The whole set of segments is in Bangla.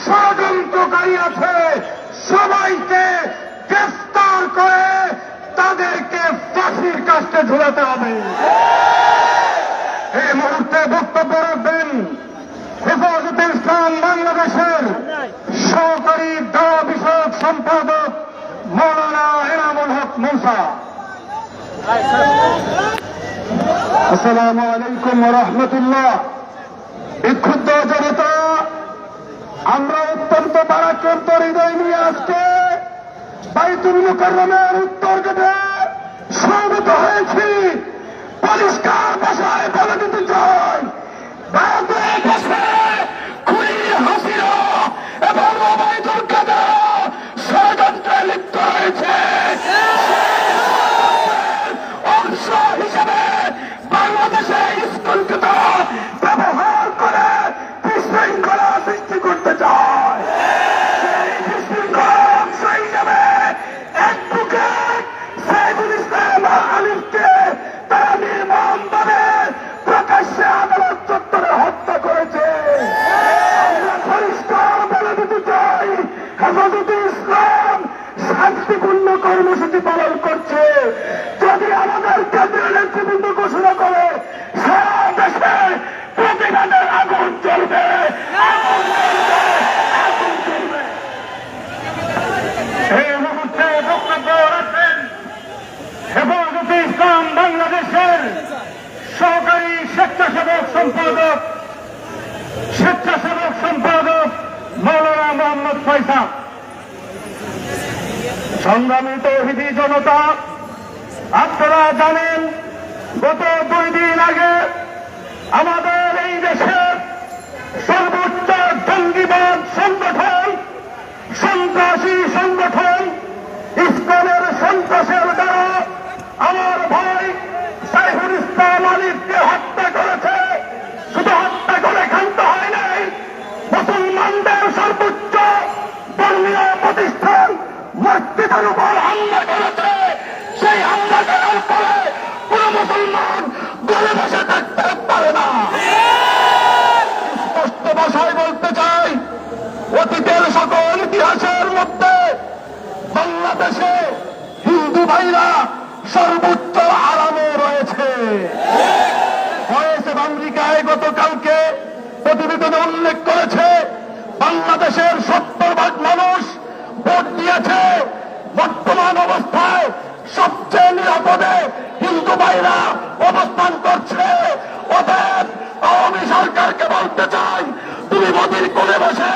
ষড়যন্ত্রকারী আছে সবাইকে গ্রেফতার করে তাদেরকে ফাঁসির কাস্টে ঝুলাতে হবে। এই মুহূর্তে বক্তব্য রাখবেন হেফাজতে ইসলাম বাংলাদেশের সহকারী দাওয়া বিষয়ক সম্পাদক মৌলানা এনামুল হক মুসা। আসসালামু আলাইকুম ওয়া রাহমাতুল্লাহ। বিক্ষুব্ধ জনতা, আমরা অত্যন্ত ভারাক্রান্ত হৃদয় নিয়ে আজকে বাইতুল মুকাররমের উত্তর গেটে সমবেত হয়েছি। পরিষ্কার ভাষায় বলে দিতে চাই, ভারতের দেশে খুনি হাসিনা এবং ওবায়দুল কাদের ষড়যন্ত্রে লিপ্ত রয়েছে। অংশ হিসেবে বাংলাদেশে স্কুলকে ব্যবহার করে বিশৃঙ্খলা সৃষ্টি করতে চায়। সেই বিশৃঙ্খলার অংশ হিসেবে অ্যাডভোকেট সাইফুল ইসলাম আলিফকে তারা নির্মমভাবে প্রকাশ্যে আদালত চত্বরে হত্যা করেছে। আমরা পরিষ্কার বলে দিতে চাই, হেফাজতে ইসলাম শান্তিপূর্ণ কর্মসূচি পালন করছে। যদি আমাদের কেন্দ্রীয় নেতৃবৃন্দ ঘোষণা করে সারা দেশে প্রতিবাদের আগুন চলবে, এই মুহূর্তে বক্তব্য রাখবেন হেফাজতে ইসলাম বাংলাদেশের সহকারী স্বেচ্ছাসেবক সম্পাদক মৌলানা মোহাম্মদ ফয়সাল। সংগ্রামী তৌহিদি জনতা, আপনারা জানেন গত 2 দিন আগে আমাদের এই দেশের সর্বোচ্চ জঙ্গিবাদ সংগঠন, সন্ত্রাসী সংগঠন ইসকনের সন্ত্রাসের দ্বারা আমার ভাই সাইফুল ইসলাম আলিফকে হত্যা করেছে। শুধু হত্যা করে ক্ষান্ত হয় নাই, মুসলমানদের সর্বোচ্চ ধর্মীয় প্রতিষ্ঠান মসজিদের উপর হামলা করেছে। সেই হামলা করার পরে কোন মুসলমান ঘরে বসে থাকতে পারে না। স্পষ্ট ভাষায় বলতে চাই, অতীতের সকল ইতিহাসের মধ্যে বাংলাদেশে হিন্দু ভাইরা সর্বোচ্চ আরামে রয়েছে। আমেরিকায় গতকালকে প্রতিবেদনে উল্লেখ করেছে বাংলাদেশের 70% মানুষ ভোট দিয়েছে। বর্তমান অবস্থায় সবচেয়ে নিরাপদে হিন্দু ভাইরা অবস্থান করছে। অতএব আওয়ামী সরকারকে বলতে চাই, তুমি মোদির কোলে বসে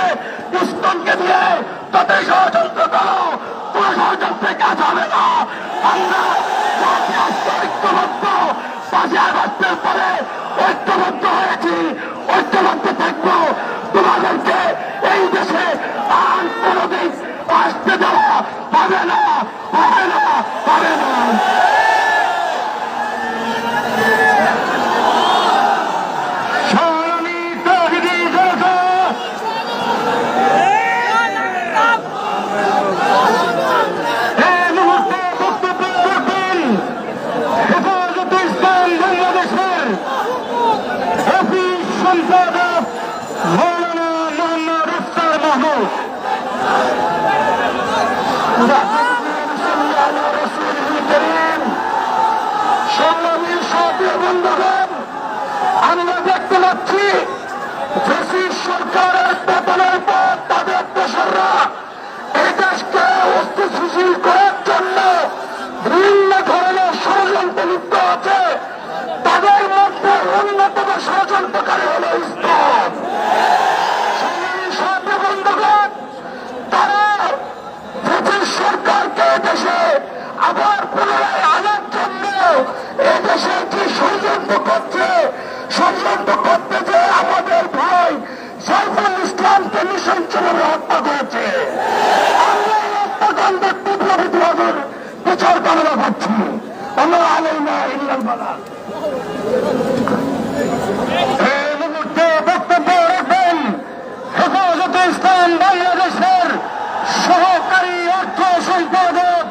ইসকনকে দিয়ে তাতে ষড়যন্ত্র করো, কোন ষড়যন্ত্রে কাজ হবে না। আমরা ঐক্যবদ্ধ 5 আগস্টের পরে ঐক্যবদ্ধ হয়েছি, ঐক্যবদ্ধ থাকবো। তোমাদেরকে এই দেশে আর কোনদিন আসতে দেওয়া হবে না, হবে না, হবে না। সম্পাদক মৌলানা মোহাম্মদ আফসার মাহমুদ। সংগ্রামী সাথী বন্ধুগণ, আমরা দেখতে পাচ্ছি ব্রিটিশ সরকারের পতনের পর তাদের দোসররা এই দেশকে অস্থিতিশীল করার জন্য বিভিন্ন ধরনের ষড়যন্ত্র লিপ্ত আছে। তাদের মধ্যে অন্যতম ষড়যন্ত্রকারী হল ইসলাম। সাথী বন্ধুগণ, তারা ব্রিটিশ সরকারকে দেশে আবার পুনরায় আনার জন্য এদেশে কি ষড়যন্ত্র করছে, ষড়যন্ত্র করতে যে আমাদের ভাই সাইফুল ইসলামকে নৃশংসভাবে হত্যা করেছে। আমরা এই হত্যাকাণ্ডের তীব্র বিদ্রোহের বিচার কামনা করছি। আমরা আলাইনা ইল্লাল বালাগ। এই মুহূর্তে বক্তব্য রাখবেন হেফাজতে ইসলাম বাংলাদেশের সহকারী অর্থ সম্পাদক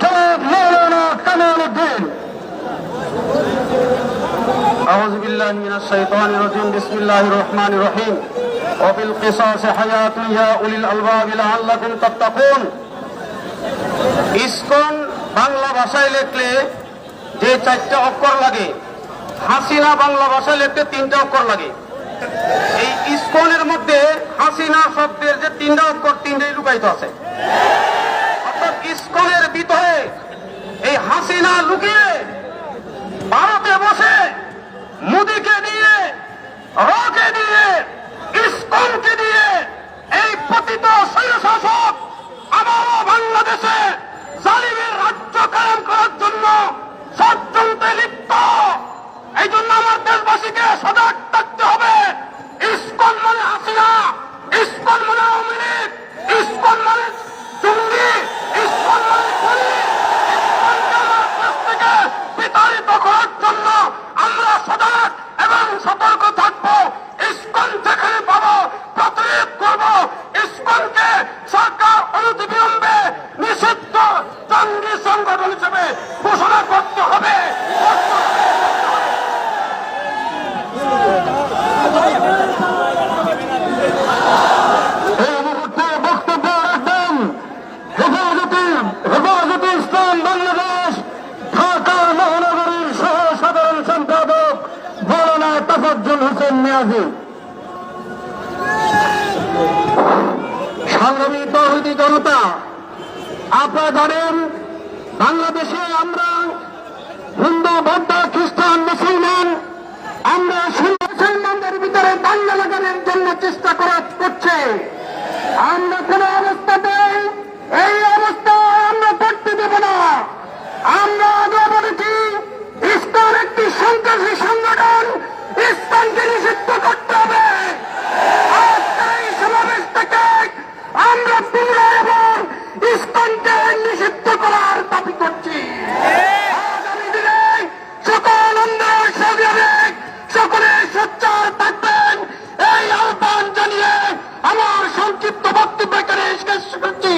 জনাব মৌলানা কামাল উদ্দিন। আউযু বিল্লাহি মিনাশ শাইতানির রাজিম। বিসমিল্লাহির রহমানির রহিম। وفي القصاص حياة يا أولي الألباب لعلكم تتقون। ইসকন বাংলা ভাষায় লিখলে যে 4টা অক্ষর লাগে, হাসিনা বাংলা ভাষায় লিখতে 3টা অক্ষর লাগে। এই ইসকনের মধ্যে হাসিনা শব্দের যে 3টা অক্ষর, 3টাই লুকায়িত আছে। অর্থাৎ ইসকনের ভিতরে এই হাসিনা লুকিয়ে ভারতে বসে মোদিকে দিয়ে, রকে দিয়ে, ইসকনকে দিয়ে এই পতিত স্বৈরশাসক আবারও বাংলাদেশে জালিমের রাজ্য কায়েম করার জন্য ষড়যন্ত্রে লিপ্ত। এই জন্য আমার দেশবাসীকে সজাগ থাকতে হবে। ইসকন মানে হাসিনা, ইসকন মানে আওয়ামী লীগ, ইসকন মানে জঙ্গি, ইসকন মানে খুনি। ইসকনকে আমার দেশ থেকে বিতাড়িত করার জন্য আমরা সজাগ এবং সতর্ক থাকবো। ইসকন যেখানে পাবো প্রতিরোধ করবো। ইসকনকে সরকার অনতিবিলম্বে নিষিদ্ধ জঙ্গি সংগঠন হিসেবে ঘোষণা করতে হবে। এই মুহূর্তে বক্তব্য রাখবেন হেফাজতে ইসলাম বাংলাদেশ ঢাকা মহানগরীর সহ সাধারণ সম্পাদক মাওলানা তাফাজ্জল হোসেন নিয়াজী। সংগ্রামী তৌহিদি জনতা, আপনারা জানেন বাংলাদেশে আমরা হিন্দু, বৌদ্ধ, খ্রিস্টান, মুসলমান, আমরা মুসলমানদের ভিতরে দাঙ্গা লাগানোর জন্য চেষ্টা করছে। আমরা কোন অবস্থাতেই এই অবস্থা আমরা করতে দেব না। আমরা আগে বলেছি ইসকন একটি সন্ত্রাসী সংগঠন, ইসকনকে নিষিদ্ধ করতে হবে। আজকের এই সমাবেশ থেকে আমরা পুনরায় ইসকনকে নিষিদ্ধ করার দাবি করছি। আগামী দিনে সকল আন্দোলন সংগ্রামে সকলে সোচ্চার থাকবেন, এই আহ্বান জানিয়ে আমার সংক্ষিপ্ত বক্তব্য এখানে শেষ করছি।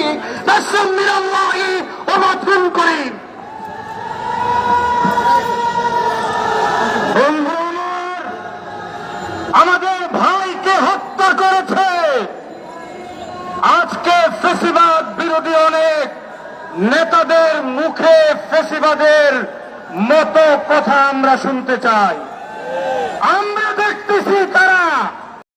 নাসমিনাল্লাহি ওয়া মাদহুন করিম। আমাদের ভাইকে হত্যা করেছে। আজকে ফ্যাসিবাদ বিরোধী অনেক নেতাদের মুখে ফ্যাসিবাদের মতো কথা আমরা শুনতে চাই। আমরা দেখতেছি তারা